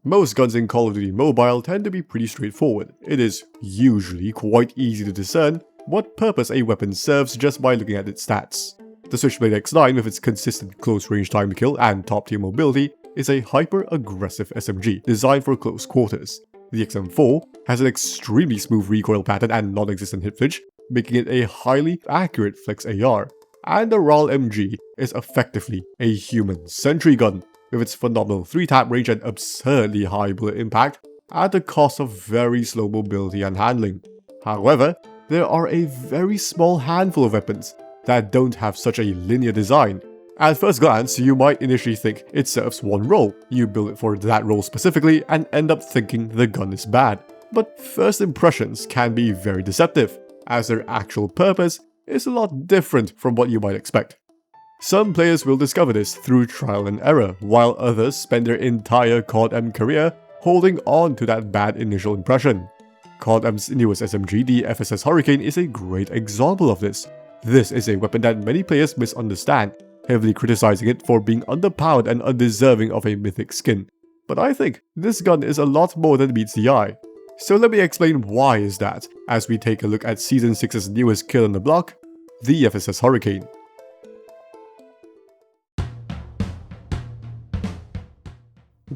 Most guns in Call of Duty Mobile tend to be pretty straightforward. It is usually quite easy to discern what purpose a weapon serves just by looking at its stats. The Switchblade X9 with its consistent close range time to kill and top tier mobility is a hyper-aggressive SMG designed for close quarters. The XM4 has an extremely smooth recoil pattern and non-existent hit flinch, making it a highly accurate flex AR. And the RAL MG is effectively a human sentry gun, with its phenomenal 3-tap range and absurdly high bullet impact at the cost of very slow mobility and handling. However, there are a very small handful of weapons that don't have such a linear design. At first glance, you might initially think it serves one role. You build it for that role specifically and end up thinking the gun is bad. But first impressions can be very deceptive, as their actual purpose is a lot different from what you might expect. Some players will discover this through trial and error, while others spend their entire CODM career holding on to that bad initial impression. CODM's newest SMG, the FSS Hurricane, is a great example of this. This is a weapon that many players misunderstand, heavily criticizing it for being underpowered and undeserving of a Mythic skin. But I think this gun is a lot more than meets the eye. So let me explain why is that, as we take a look at Season 6's newest kill on the block, the FSS Hurricane.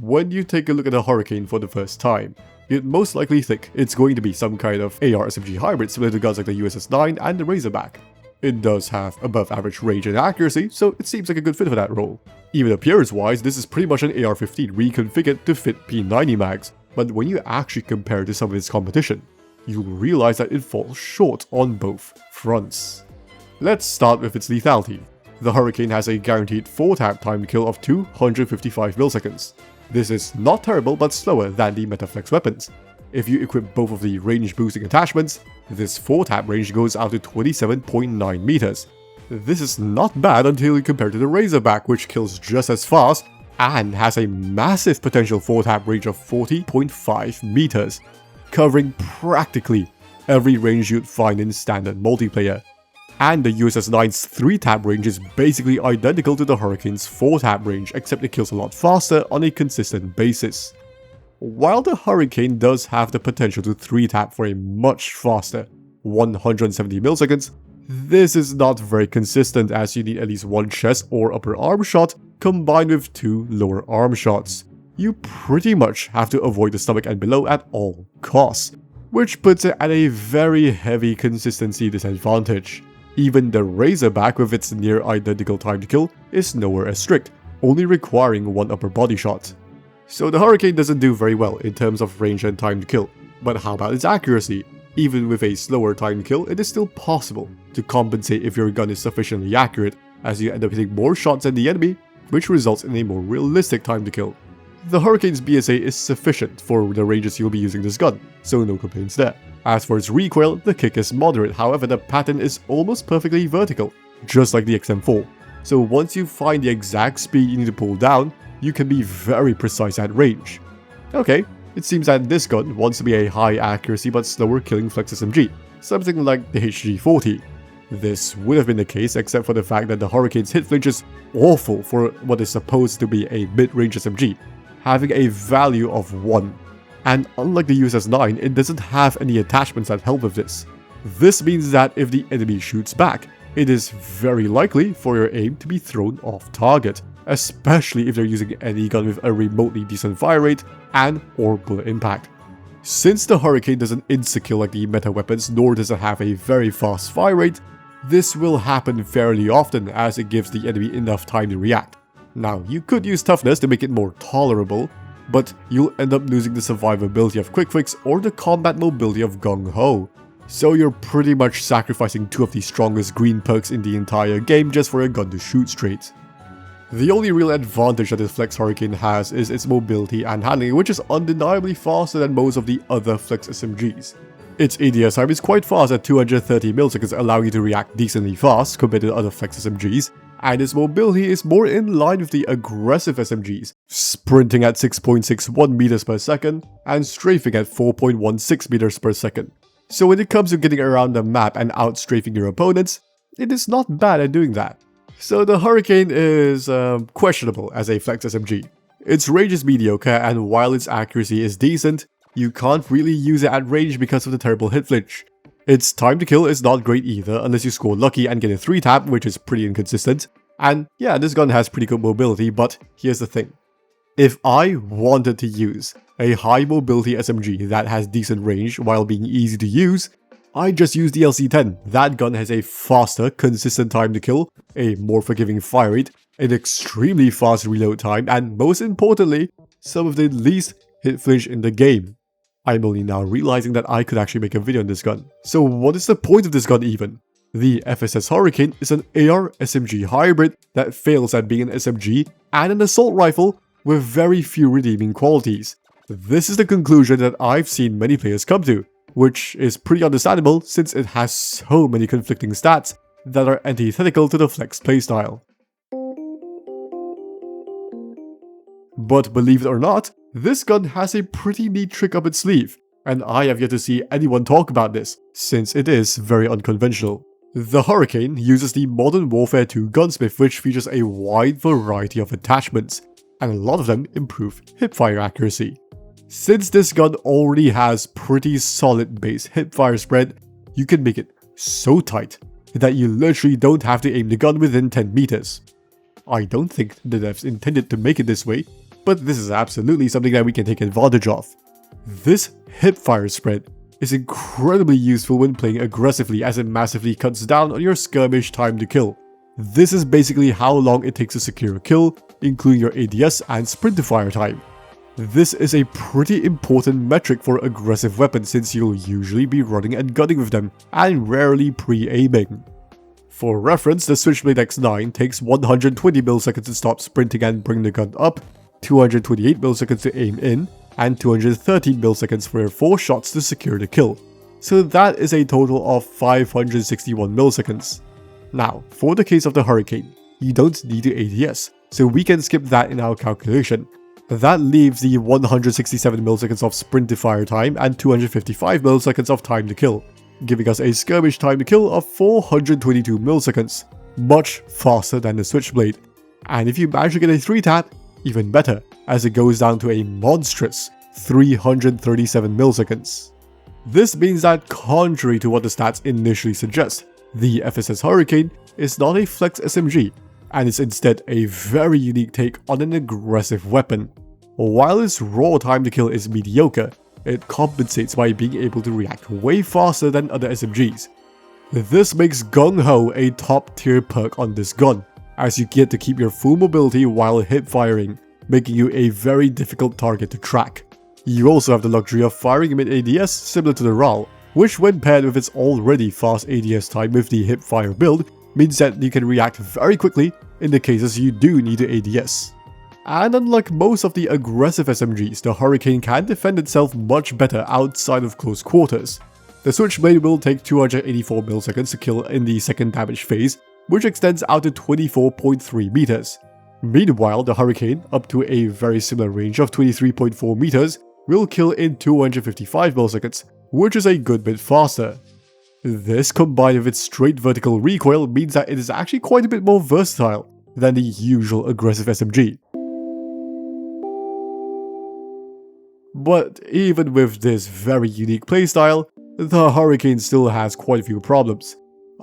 When you take a look at a Hurricane for the first time, you'd most likely think it's going to be some kind of AR SMG hybrid similar to guns like the USS-9 and the Razorback. It does have above average range and accuracy, so it seems like a good fit for that role. Even appearance-wise, this is pretty much an AR-15 reconfigured to fit P90 mags, but when you actually compare it to some of its competition, you'll realize that it falls short on both fronts. Let's start with its lethality. The Hurricane has a guaranteed 4-tap time to kill of 255 milliseconds. This is not terrible but slower than the Metaflex weapons. If you equip both of the range boosting attachments, this 4-tap range goes out to 27.9 meters. This is not bad until you compare to the Razorback, which kills just as fast and has a massive potential 4-tap range of 40.5 meters, covering practically every range you'd find in standard multiplayer. And the USS-9's 3-tap range is basically identical to the Hurricane's 4-tap range, except it kills a lot faster on a consistent basis. While the Hurricane does have the potential to 3-tap for a much faster 170 milliseconds, this is not very consistent, as you need at least one chest or upper arm shot combined with 2 lower arm shots. You pretty much have to avoid the stomach and below at all costs, which puts it at a very heavy consistency disadvantage. Even the Razorback with its near identical time to kill is nowhere as strict, only requiring 1 upper body shot. So the Hurricane doesn't do very well in terms of range and time to kill, but how about its accuracy? Even with a slower time to kill, it is still possible to compensate if your gun is sufficiently accurate, as you end up hitting more shots than the enemy, which results in a more realistic time to kill. The Hurricane's BSA is sufficient for the ranges you'll be using this gun, so no complaints there. As for its recoil, the kick is moderate, however the pattern is almost perfectly vertical, just like the XM4. So once you find the exact speed you need to pull down, you can be very precise at range. Okay, it seems that this gun wants to be a high accuracy but slower killing flex SMG, something like the HG40. This would have been the case except for the fact that the Hurricane's hit flinch is awful for what is supposed to be a mid-range SMG, having a value of 1. And unlike the USS-9, it doesn't have any attachments that help with this. This means that if the enemy shoots back, it is very likely for your aim to be thrown off target, especially if they're using any gun with a remotely decent fire rate and or bullet impact. Since the Hurricane doesn't insta-kill like the meta weapons, nor does it have a very fast fire rate, this will happen fairly often as it gives the enemy enough time to react. Now, you could use toughness to make it more tolerable, but you'll end up losing the survivability of Quick Fix or the combat mobility of Gung Ho. So you're pretty much sacrificing 2 of the strongest green perks in the entire game just for a gun to shoot straight. The only real advantage that the Flex Hurricane has is its mobility and handling, which is undeniably faster than most of the other Flex SMGs. Its ADS time is quite fast at 230 milliseconds, allowing you to react decently fast compared to other Flex SMGs, and its mobility is more in line with the aggressive SMGs, sprinting at 6.61 meters per second and strafing at 4.16 meters per second. So when it comes to getting around the map and outstrafing your opponents, it is not bad at doing that. So the Hurricane is questionable as a Flex SMG. Its range is mediocre, and while its accuracy is decent, you can't really use it at range because of the terrible hit flinch. Its time to kill is not great either unless you score lucky and get a 3-tap, which is pretty inconsistent. And yeah, this gun has pretty good mobility, but here's the thing. If I wanted to use a high mobility SMG that has decent range while being easy to use, I'd just use the LC-10. That gun has a faster, consistent time to kill, a more forgiving fire rate, an extremely fast reload time, and most importantly, some of the least hit flinch in the game. I'm only now realizing that I could actually make a video on this gun. So what is the point of this gun even? The FSS Hurricane is an AR SMG hybrid that fails at being an SMG and an assault rifle with very few redeeming qualities. This is the conclusion that I've seen many players come to, which is pretty understandable since it has so many conflicting stats that are antithetical to the flex playstyle. But believe it or not, this gun has a pretty neat trick up its sleeve, and I have yet to see anyone talk about this, since it is very unconventional. The Hurricane uses the Modern Warfare 2 gunsmith, which features a wide variety of attachments, and a lot of them improve hipfire accuracy. Since this gun already has pretty solid base hipfire spread, you can make it so tight that you literally don't have to aim the gun within 10 meters. I don't think the devs intended to make it this way, but this is absolutely something that we can take advantage of. This hipfire spread is incredibly useful when playing aggressively, as it massively cuts down on your skirmish time to kill. This is basically how long it takes to secure a kill, including your ADS and sprint to fire time. This is a pretty important metric for aggressive weapons since you'll usually be running and gunning with them, and rarely pre-aiming. For reference, the Switchblade X9 takes 120 milliseconds to stop sprinting and bring the gun up, 228 milliseconds to aim in, and 213 milliseconds for 4 shots to secure the kill. So that is a total of 561 milliseconds. Now, for the case of the Hurricane, you don't need to ADS, so we can skip that in our calculation. That leaves the 167 milliseconds of sprint to fire time and 255 milliseconds of time to kill, giving us a skirmish time to kill of 422 milliseconds, much faster than the Switchblade. And if you manage to get a 3-tap, even better, as it goes down to a monstrous 337 milliseconds. This means that contrary to what the stats initially suggest, the FSS Hurricane is not a flex SMG, and is instead a very unique take on an aggressive weapon. While its raw time to kill is mediocre, it compensates by being able to react way faster than other SMGs. This makes Gung Ho a top tier perk on this gun, as you get to keep your full mobility while hip firing, making you a very difficult target to track. You also have the luxury of firing mid-ADS similar to the RAL, which when paired with its already fast ADS time with the hip fire build, means that you can react very quickly in the cases you do need to ADS. And unlike most of the aggressive SMGs, the Hurricane can defend itself much better outside of close quarters. The Switchblade will take 284 milliseconds to kill in the second damage phase, which extends out to 24.3 meters. Meanwhile, the Hurricane, up to a very similar range of 23.4 meters, will kill in 255 milliseconds, which is a good bit faster. This, combined with its straight vertical recoil, means that it is actually quite a bit more versatile than the usual aggressive SMG. But even with this very unique playstyle, the Hurricane still has quite a few problems.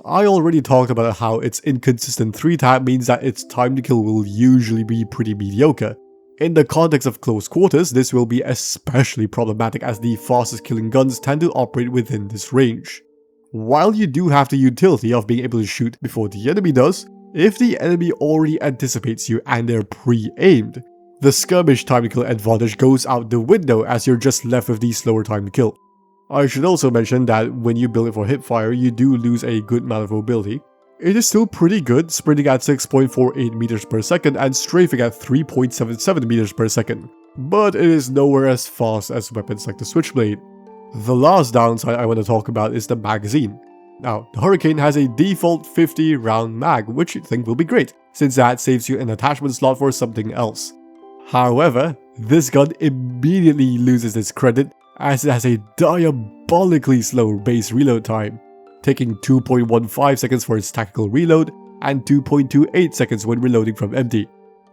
I already talked about how its inconsistent 3-tap means that its time to kill will usually be pretty mediocre. In the context of close quarters, this will be especially problematic as the fastest killing guns tend to operate within this range. While you do have the utility of being able to shoot before the enemy does, if the enemy already anticipates you and they're pre-aimed, the skirmish time to kill advantage goes out the window as you're just left with the slower time to kill. I should also mention that when you build it for hipfire, you do lose a good amount of mobility. It is still pretty good, sprinting at 6.48 meters per second and strafing at 3.77 meters per second, but it is nowhere as fast as weapons like the Switchblade. The last downside I want to talk about is the magazine. Now, the Hurricane has a default 50 round mag, which you think will be great, since that saves you an attachment slot for something else. However, this gun immediately loses its credit as it has a diabolically slow base reload time, taking 2.15 seconds for its tactical reload and 2.28 seconds when reloading from empty.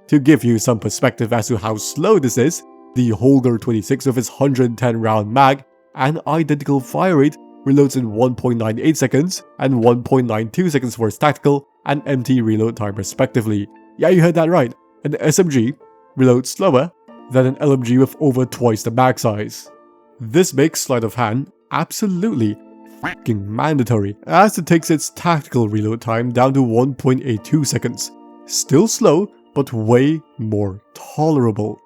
To give you some perspective as to how slow this is, the Holger 26 with its 110 round mag and identical fire rate reloads in 1.98 seconds and 1.92 seconds for its tactical and empty reload time respectively. Yeah, you heard that right. An SMG reloads slower than an LMG with over twice the mag size. This makes sleight of hand absolutely fucking mandatory, as it takes its tactical reload time down to 1.82 seconds. Still slow, but way more tolerable.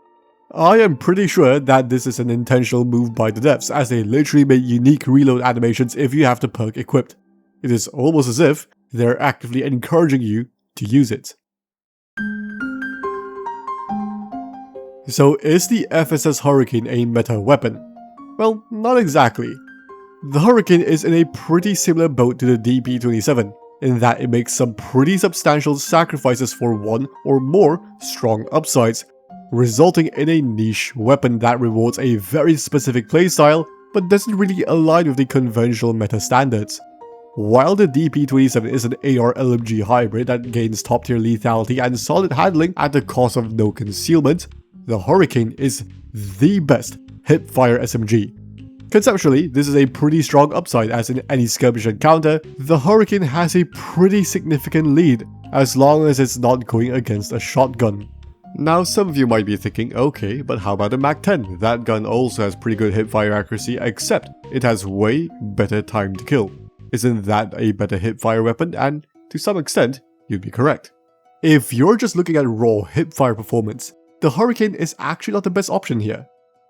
I am pretty sure that this is an intentional move by the devs, as they literally make unique reload animations if you have the perk equipped. It is almost as if they're actively encouraging you to use it. So is the FSS Hurricane a meta weapon? Well, not exactly. The Hurricane is in a pretty similar boat to the DP27, in that it makes some pretty substantial sacrifices for one or more strong upsides, resulting in a niche weapon that rewards a very specific playstyle but doesn't really align with the conventional meta standards. While the DP27 is an AR LMG hybrid that gains top tier lethality and solid handling at the cost of no concealment, the Hurricane is the best hipfire SMG. Conceptually, this is a pretty strong upside, as in any skirmish encounter, the Hurricane has a pretty significant lead, as long as it's not going against a shotgun. Now some of you might be thinking, okay, but how about the MAC-10? That gun also has pretty good hipfire accuracy, except it has way better time to kill. Isn't that a better hipfire weapon? And to some extent, you'd be correct. If you're just looking at raw hipfire performance, the Hurricane is actually not the best option here.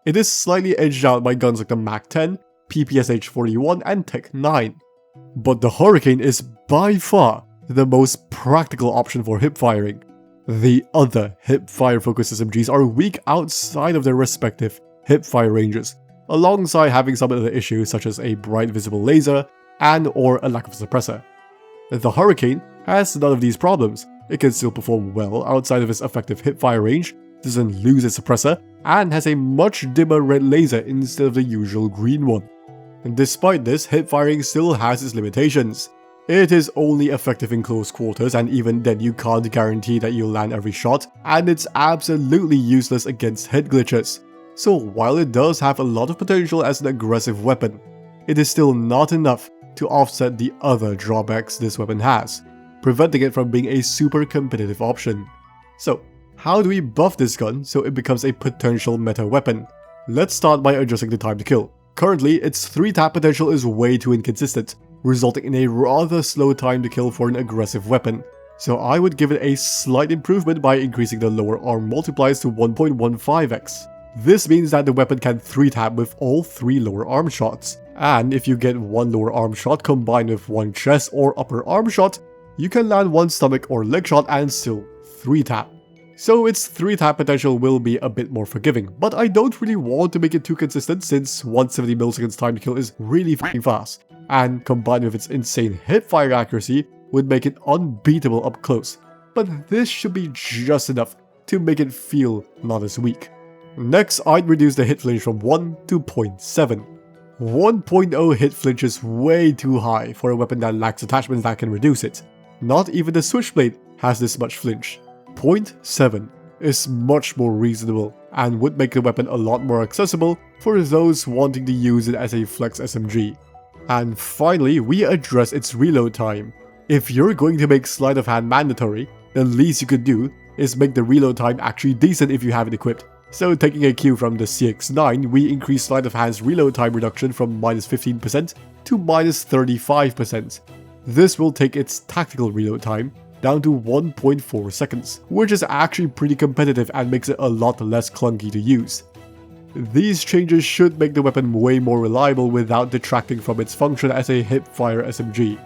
It is slightly edged out by guns like the MAC-10, PPSH-41 and Tech-9. But the Hurricane is by far the most practical option for hipfiring. The other hipfire-focused SMGs are weak outside of their respective hipfire ranges, alongside having some other issues such as a bright visible laser and or a lack of a suppressor. The Hurricane has none of these problems. It can still perform well outside of its effective hipfire range, doesn't lose its suppressor, and has a much dimmer red laser instead of the usual green one. And despite this, hipfiring still has its limitations. It is only effective in close quarters, and even then you can't guarantee that you'll land every shot, and it's absolutely useless against head glitches. So while it does have a lot of potential as an aggressive weapon, it is still not enough to offset the other drawbacks this weapon has, preventing it from being a super competitive option. So how do we buff this gun so it becomes a potential meta weapon? Let's start by adjusting the time to kill. Currently, its 3-tap potential is way too inconsistent, resulting in a rather slow time to kill for an aggressive weapon. So I would give it a slight improvement by increasing the lower arm multipliers to 1.15x. This means that the weapon can 3-tap with all 3 lower arm shots. And if you get 1 lower arm shot combined with 1 chest or upper arm shot, you can land 1 stomach or leg shot and still 3-tap. So its 3-tap potential will be a bit more forgiving, but I don't really want to make it too consistent since 170 milliseconds time to kill is really fucking fast, and combined with its insane hipfire accuracy would make it unbeatable up close, but this should be just enough to make it feel not as weak. Next, I'd reduce the hit flinch from 1 to 0.7. 1.0 hit flinch is way too high for a weapon that lacks attachments that can reduce it. Not even the Switchblade has this much flinch. 0.7 is much more reasonable and would make the weapon a lot more accessible for those wanting to use it as a flex SMG. And finally, we address its reload time. If you're going to make sleight of hand mandatory, the least you could do is make the reload time actually decent if you have it equipped. So taking a cue from the CX-9, we increase sleight of hand's reload time reduction from -15% to -35%. This will take its tactical reload time down to 1.4 seconds, which is actually pretty competitive and makes it a lot less clunky to use. These changes should make the weapon way more reliable without detracting from its function as a hipfire SMG.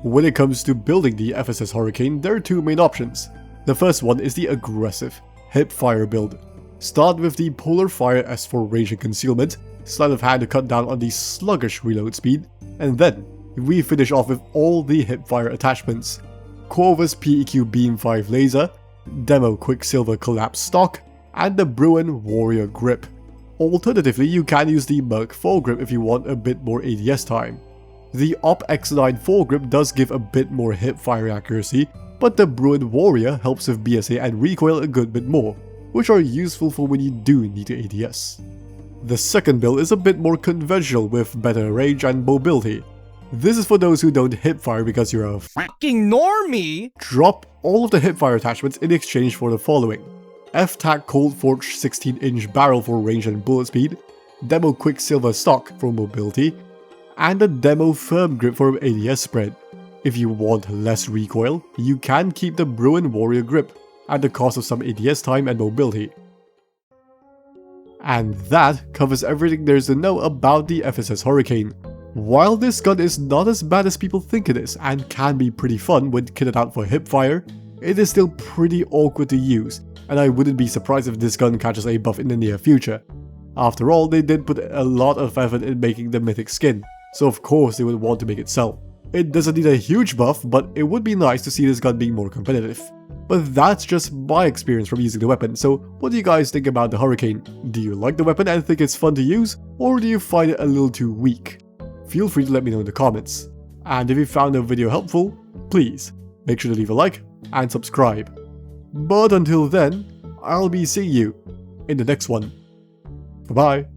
When it comes to building the FSS Hurricane, there are 2 main options. The first one is the aggressive hipfire build. Start with the Polar Fire S for range and concealment, sleight of hand to cut down on the sluggish reload speed, and then we finish off with all the hipfire attachments. Corvus PEQ Beam 5 Laser, Demo Quicksilver Collapse Stock, and the Bruin Warrior Grip. Alternatively, you can use the Merc Foregrip if you want a bit more ADS time. The Op X9 foregrip does give a bit more hipfire accuracy, but the Bruin Warrior helps with BSA and recoil a good bit more, which are useful for when you do need to ADS. The second build is a bit more conventional with better range and mobility. This is for those who don't hipfire because you're a fucking normie! Drop all of the hipfire attachments in exchange for the following: F-Tac Cold Forge 16-inch barrel for range and bullet speed, Demo Quicksilver stock for mobility, and a Demo Firm Grip for ADS spread. If you want less recoil, you can keep the Bruin Warrior grip, at the cost of some ADS time and mobility. And that covers everything there is to know about the FSS Hurricane. While this gun is not as bad as people think it is, and can be pretty fun when kitted out for hipfire, it is still pretty awkward to use, and I wouldn't be surprised if this gun catches a buff in the near future. After all, they did put a lot of effort in making the Mythic skin, so of course they would want to make it sell. It doesn't need a huge buff, but it would be nice to see this gun being more competitive. But that's just my experience from using the weapon, so what do you guys think about the Hurricane? Do you like the weapon and think it's fun to use, or do you find it a little too weak? Feel free to let me know in the comments. And if you found the video helpful, please make sure to leave a like and subscribe. But until then, I'll be seeing you in the next one. Bye bye.